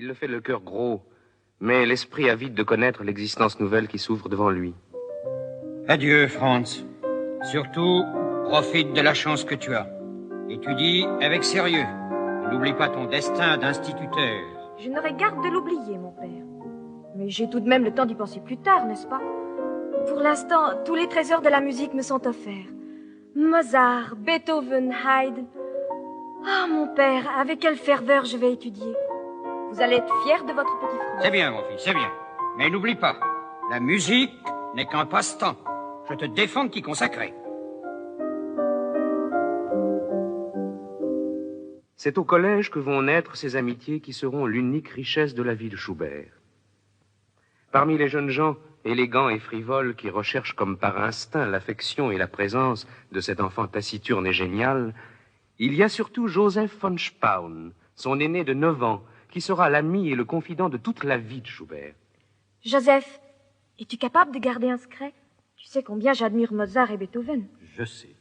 Il le fait le cœur gros, mais l'esprit avide de connaître l'existence nouvelle qui s'ouvre devant lui. Adieu, Franz. Surtout, profite de la chance que tu as. Étudie avec sérieux. N'oublie pas ton destin d'instituteur. Je n'aurais garde de l'oublier, mon père. Mais j'ai tout de même le temps d'y penser plus tard, n'est-ce pas? Pour l'instant, tous les trésors de la musique me sont offerts. Mozart, Beethoven, Haydn. Ah, mon père, avec quelle ferveur je vais étudier. Vous allez être fier de votre petit frère. C'est bien, mon fils, c'est bien. Mais n'oublie pas, la musique n'est qu'un passe-temps. Je te défends de t'y consacrer. C'est au collège que vont naître ces amitiés qui seront l'unique richesse de la vie de Schubert. Parmi les jeunes gens élégants et frivoles qui recherchent comme par instinct l'affection et la présence de cet enfant taciturne et génial, il y a surtout Joseph von Spaun, son aîné de 9 ans, qui sera l'ami et le confident de toute la vie de Schubert. Joseph, es-tu capable de garder un secret? Tu sais combien j'admire Mozart et Beethoven. Je sais.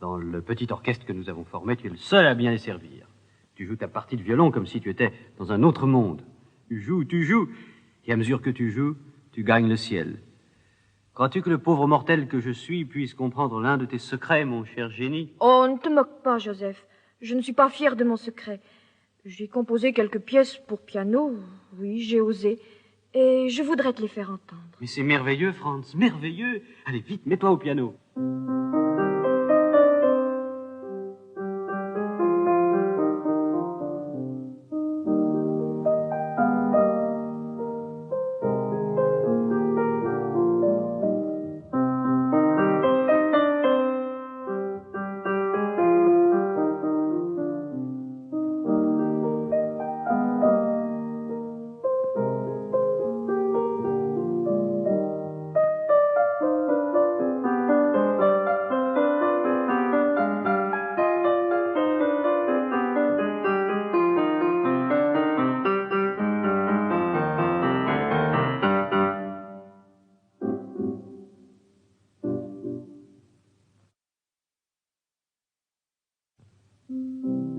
Dans le petit orchestre que nous avons formé, tu es le seul à bien les servir. Tu joues ta partie de violon comme si tu étais dans un autre monde. Tu joues, et à mesure que tu joues, tu gagnes le ciel. Crois-tu que le pauvre mortel que je suis puisse comprendre l'un de tes secrets, mon cher génie? Oh, ne te moque pas, Joseph. Je ne suis pas fière de mon secret. J'ai composé quelques pièces pour piano. Oui, j'ai osé. Et je voudrais te les faire entendre. Mais c'est merveilleux, Franz, merveilleux. Allez, vite, mets-toi au piano.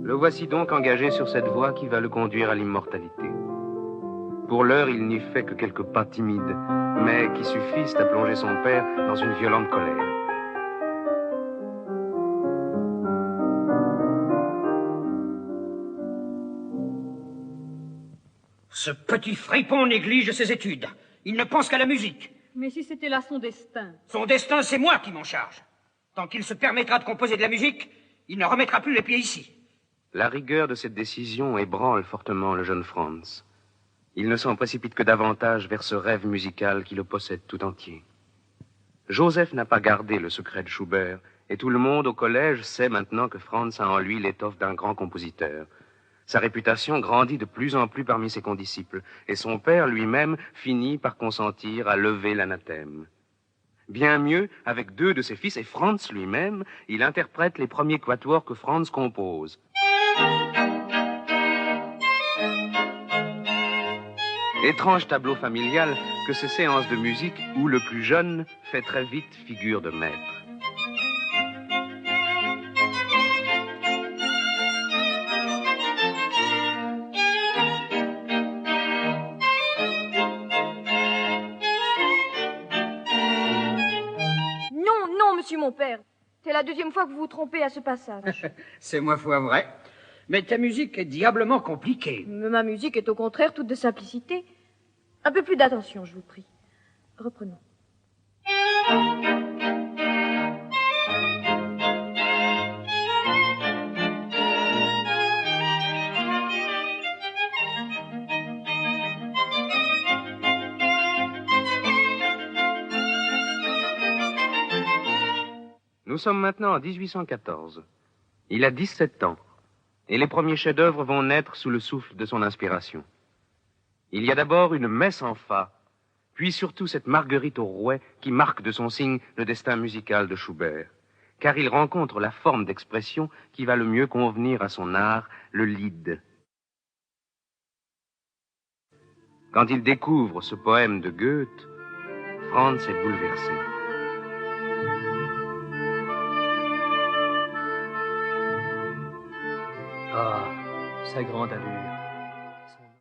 Le voici donc engagé sur cette voie qui va le conduire à l'immortalité. Pour l'heure, il n'y fait que quelques pas timides, mais qui suffisent à plonger son père dans une violente colère. Ce petit fripon néglige ses études. Il ne pense qu'à la musique. Mais si c'était là son destin. Son destin, c'est moi qui m'en charge. Tant qu'il se permettra de composer de la musique, il ne remettra plus les pieds ici. La rigueur de cette décision ébranle fortement le jeune Franz. Il ne s'en précipite que davantage vers ce rêve musical qui le possède tout entier. Joseph n'a pas gardé le secret de Schubert, et tout le monde au collège sait maintenant que Franz a en lui l'étoffe d'un grand compositeur. Sa réputation grandit de plus en plus parmi ses condisciples, et son père lui-même finit par consentir à lever l'anathème. Bien mieux, avec 2 de ses fils et Franz lui-même, il interprète les premiers quatuors que Franz compose. Étrange tableau familial que ces séances de musique où le plus jeune fait très vite figure de maître. Non, monsieur mon père. C'est la 2e fois que vous vous trompez à ce passage. C'est ma foi vrai. Mais ta musique est diablement compliquée. Mais ma musique est au contraire toute de simplicité. Un peu plus d'attention, je vous prie. Reprenons. Nous sommes maintenant en 1814. Il a 17 ans, et les premiers chefs-d'œuvre vont naître sous le souffle de son inspiration. Il y a d'abord une messe en fa, puis surtout cette Marguerite au rouet qui marque de son signe le destin musical de Schubert, car il rencontre la forme d'expression qui va le mieux convenir à son art, le lied. Quand il découvre ce poème de Goethe, Franz est bouleversé. Ah, sa grande allure.